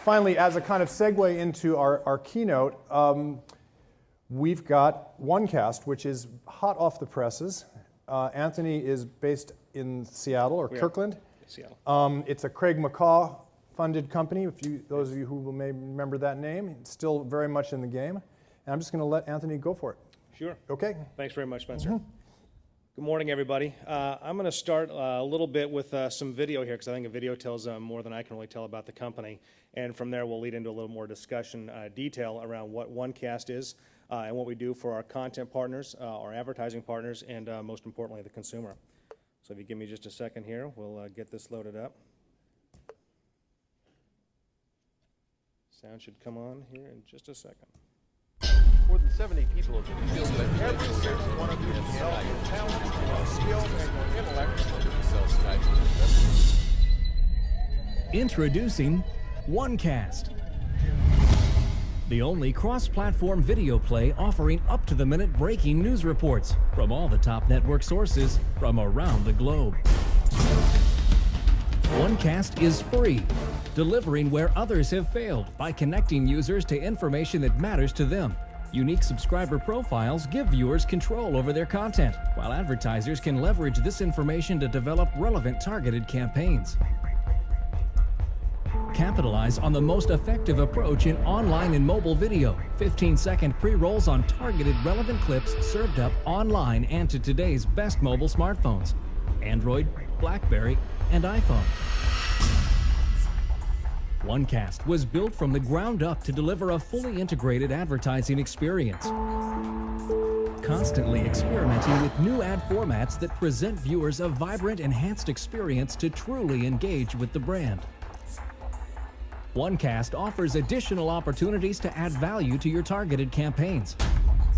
finally, as a kind of segue into our keynote, we've got OneCast, which is hot off the presses. Anthony is based in Seattle or Kirkland. Seattle. It's a Craig McCaw funded company, those of you who may remember that name. It's still very much in the game. And I'm just going to let Anthony go for it. Sure. Okay. Thanks very much, Spencer. Good morning, everybody. I'm going to start a little bit with some video here because I think a video tells more than I can really tell about the company. And from there, we'll lead into a little more discussion, detail around what OneCast is and what we do for our content partners, our advertising partners, and most importantly, the consumer. So if you give me just a second here, we'll get this loaded up. Sound should come on here in just a second. More than 70 people have been killed, but every single one of you develop your talent, your skill, and your intellect. Introducing OneCast, the only cross-platform video play offering up-to-the-minute breaking news reports from all the top network sources from around the globe. OneCast is free, delivering where others have failed by connecting users to information that matters to them. Unique subscriber profiles give viewers control over their content, while advertisers can leverage this information to develop relevant targeted campaigns. Capitalize on the most effective approach in online and mobile video. 15-second pre-rolls on targeted relevant clips served up online and to today's best mobile smartphones: Android, BlackBerry, and iPhone. OneCast was built from the ground up to deliver a fully integrated advertising experience, constantly experimenting with new ad formats that present viewers a vibrant, enhanced experience to truly engage with the brand. OneCast offers additional opportunities to add value to your targeted campaigns.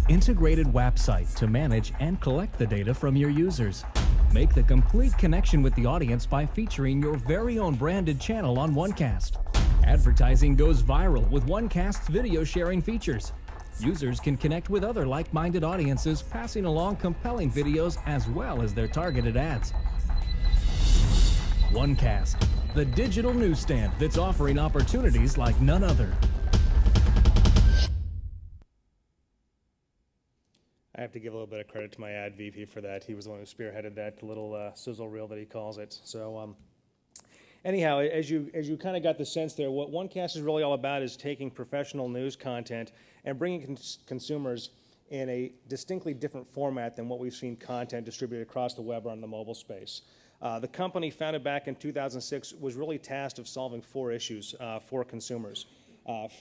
Integrated website to manage and collect the data from your users. Make the complete connection with the audience by featuring your very own branded channel on OneCast. Advertising goes viral with OneCast's video sharing features. Users can connect with other like-minded audiences, passing along compelling videos as well as their targeted ads. OneCast, the digital newsstand that's offering opportunities like none other. I have to give a little bit of credit to my ad VP for that. He was the one who spearheaded that little sizzle reel that he calls it. So anyhow, as you kind of got the sense there, what OneCast is really all about is taking professional news content and bringing consumers in a distinctly different format than what we've seen content distributed across the web or on the mobile space. The company, founded back in 2006, was really tasked of solving 4 issues for consumers.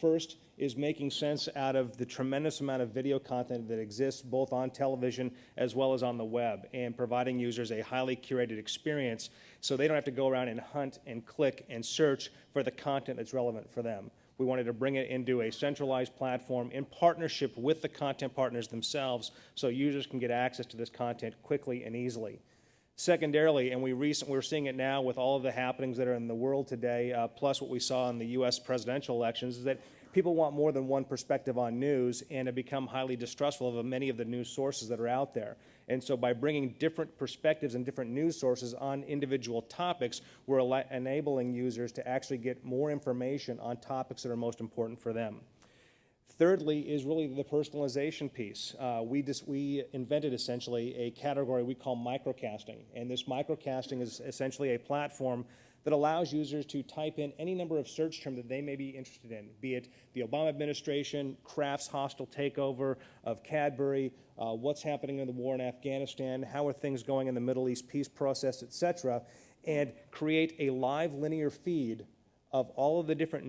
First is making sense out of the tremendous amount of video content that exists both on television as well as on the web, and providing users a highly curated experience so they don't have to go around and hunt and click and search for the content that's relevant for them. We wanted to bring it into a centralized platform in partnership with the content partners themselves so users can get access to this content quickly and easily. Secondarily, and we're seeing it now with all of the happenings that are in the world today, plus what we saw in the U.S. presidential elections, is that people want more than one perspective on news and have become highly distrustful of many of the news sources that are out there. And so by bringing different perspectives and different news sources on individual topics, we're enabling users to actually get more information on topics that are most important for them. Thirdly is really the personalization piece. We invented essentially a category we call microcasting, and this microcasting is essentially a platform that allows users to type in any number of search terms that they may be interested in, be it the Obama administration, Kraft's hostile takeover of Cadbury, what's happening in the war in Afghanistan, how are things going in the Middle East peace process, etc., and create a live linear feed of all of the different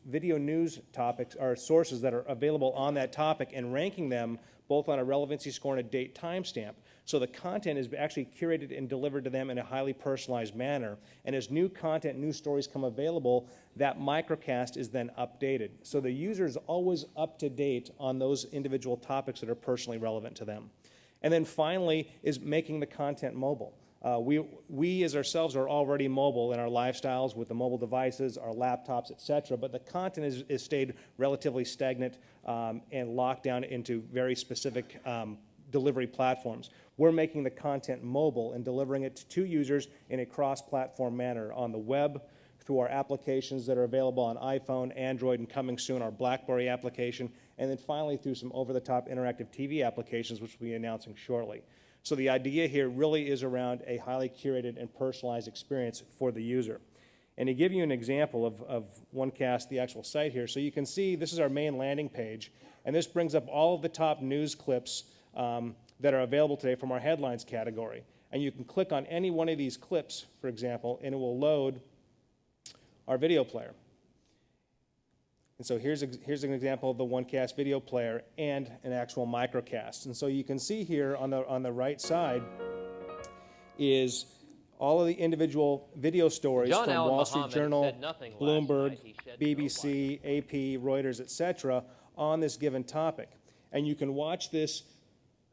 video news topics or sources that are available on that topic, and ranking them both on a relevancy score and a date timestamp. So the content is actually curated and delivered to them in a highly personalized manner. And as new content, new stories come available, that microcast is then updated. So the user is always up to date on those individual topics that are personally relevant to them. And then finally is making the content mobile. We as ourselves are already mobile in our lifestyles with the mobile devices, our laptops, etc. But the content is stayed relatively stagnant and locked down into very specific delivery platforms. We're making the content mobile and delivering it to users in a cross-platform manner on the web, through our applications that are available on iPhone, Android, and coming soon, our BlackBerry application, and then finally through some over-the-top interactive TV applications, which we'll be announcing shortly. So the idea here really is around a highly curated and personalized experience for the user. And to give you an example of OneCast, the actual site here, so you can see this is our main landing page, and this brings up all of the top news clips that are available today from our headlines category. And you can click on any one of these clips, for example, and it will load our video player. And so here's an example of the OneCast video player and an actual microcast. And so you can see here on the right side is all of the individual video stories John from Allen Wall Street Muhammad Journal, said nothing last Bloomberg, night. He shed no BBC, AP, Reuters, etc., on this given topic. And you can watch this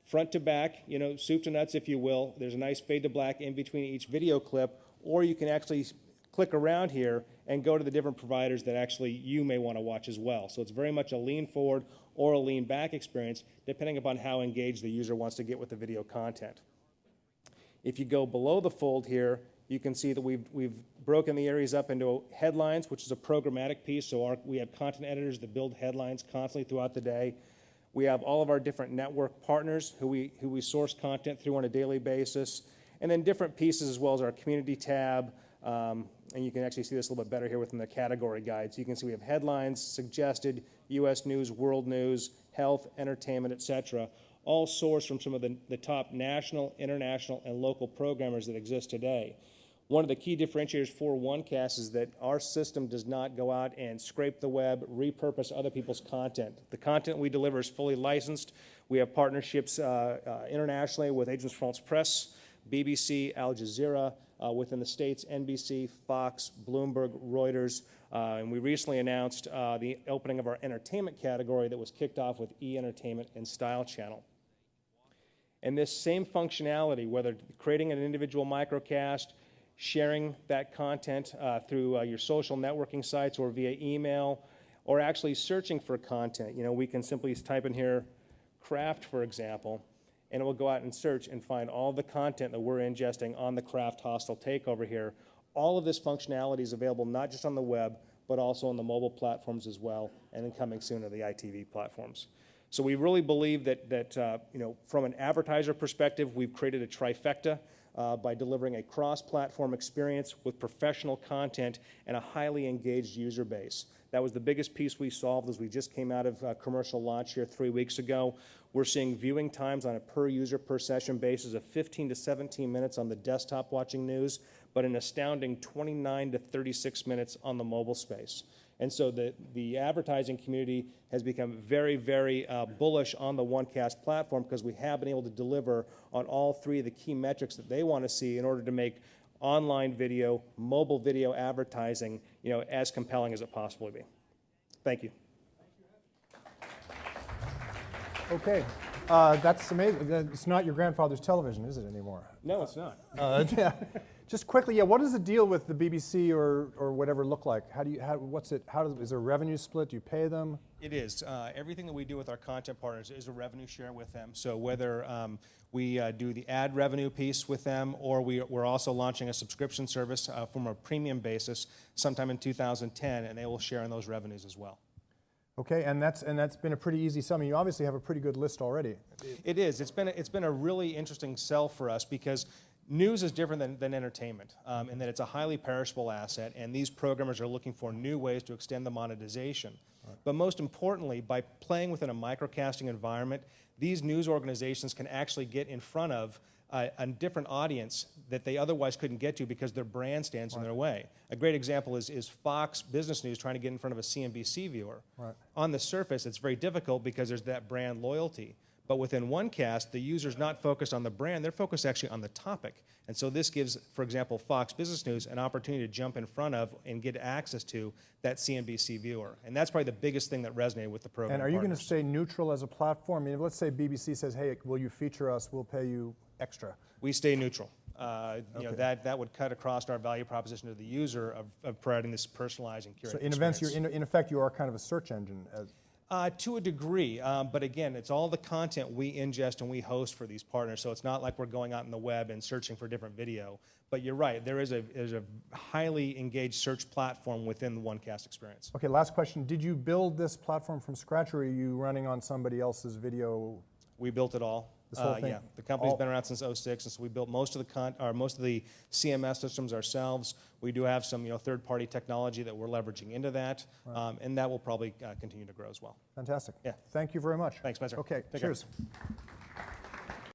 front to back, you know, soup to nuts, if you will. There's a nice fade to black in between each video clip, or you can actually click around here and go to the different providers that actually you may want to watch as well. So it's very much a lean forward or a lean back experience, depending upon how engaged the user wants to get with the video content. If you go below the fold here, you can see that we've broken the areas up into headlines, which is a programmatic piece. So we have content editors that build headlines constantly throughout the day. We have all of our different network partners who we source content through on a daily basis. And then different pieces as well as our community tab. And you can actually see this a little bit better here within the category guide. So you can see we have headlines, suggested, U.S. news, world news, health, entertainment, etc., all sourced from some of the top national, international, and local programmers that exist today. One of the key differentiators for OneCast is that our system does not go out and scrape the web, repurpose other people's content. The content we deliver is fully licensed. We have partnerships internationally with Agence France Presse, BBC, Al Jazeera, within the States, NBC, Fox, Bloomberg, Reuters, and we recently announced the opening of our entertainment category that was kicked off with E! Entertainment and Style Channel. And this same functionality, whether creating an individual microcast, sharing that content through your social networking sites or via email, or actually searching for content. You know, we can simply type in here, craft, for example, and it will go out and search and find all the content that we're ingesting on the craft hostile takeover here. All of this functionality is available not just on the web, but also on the mobile platforms as well, and then coming soon to the ITV platforms. So we really believe that you know, from an advertiser perspective, we've created a trifecta by delivering a cross-platform experience with professional content and a highly engaged user base. That was the biggest piece we solved as we just came out of commercial launch here 3 weeks ago. We're seeing viewing times on a per user per session basis of 15 to 17 minutes on the desktop watching news, but an astounding 29 to 36 minutes on the mobile space. And so the advertising community has become very, very bullish on the OneCast platform because we have been able to deliver on all three of the key metrics that they want to see in order to make online video, mobile video advertising, you know, as compelling as it possibly be. Thank you. Okay, that's amazing. It's not your grandfather's television, is it anymore? No, it's not. Yeah. Just quickly, yeah. What does the deal with the BBC or whatever look like? Is there a revenue split? Do you pay them? It is. Everything that we do with our content partners is a revenue share with them. So whether we do the ad revenue piece with them, or we're also launching a subscription service from a premium basis sometime in 2010, and they will share in those revenues as well. Okay, and that's been a pretty easy sell. I mean, you obviously have a pretty good list already. It is. It's been a really interesting sell for us because news is different than entertainment, in that it's a highly perishable asset, and these programmers are looking for new ways to extend the monetization. Right. But most importantly, by playing within a microcasting environment, these news organizations can actually get in front of a different audience that they otherwise couldn't get to because their brand stands in their way. A great example is Fox Business News trying to get in front of a CNBC viewer. Right. On the surface, it's very difficult because there's that brand loyalty. But within OneCast, the user's not focused on the brand, they're focused actually on the topic. And so this gives, for example, Fox Business News an opportunity to jump in front of and get access to that CNBC viewer. And that's probably the biggest thing that resonated with the program. And are you going to stay neutral as a platform? I mean, let's say BBC says, hey, will you feature us? We'll pay you extra. We stay neutral. You know, that would cut across our value proposition to the user of providing this personalized and curated So in effect, you are kind of a search engine. To a degree, but again, it's all the content we ingest and we host for these partners, so it's not like we're going out in the web and searching for different video. But you're right, there is a highly engaged search platform within the OneCast experience. Okay, last question. Did you build this platform from scratch, or are you running on somebody else's video? We built it all. This whole thing? Yeah, the company's been around since '06, and so we built most of the CMS systems ourselves. We do have some third-party technology that we're leveraging into that, and that will probably continue to grow as well. Fantastic. Yeah. Thank you very much. Thanks, Spencer. Okay, Take care. cheers.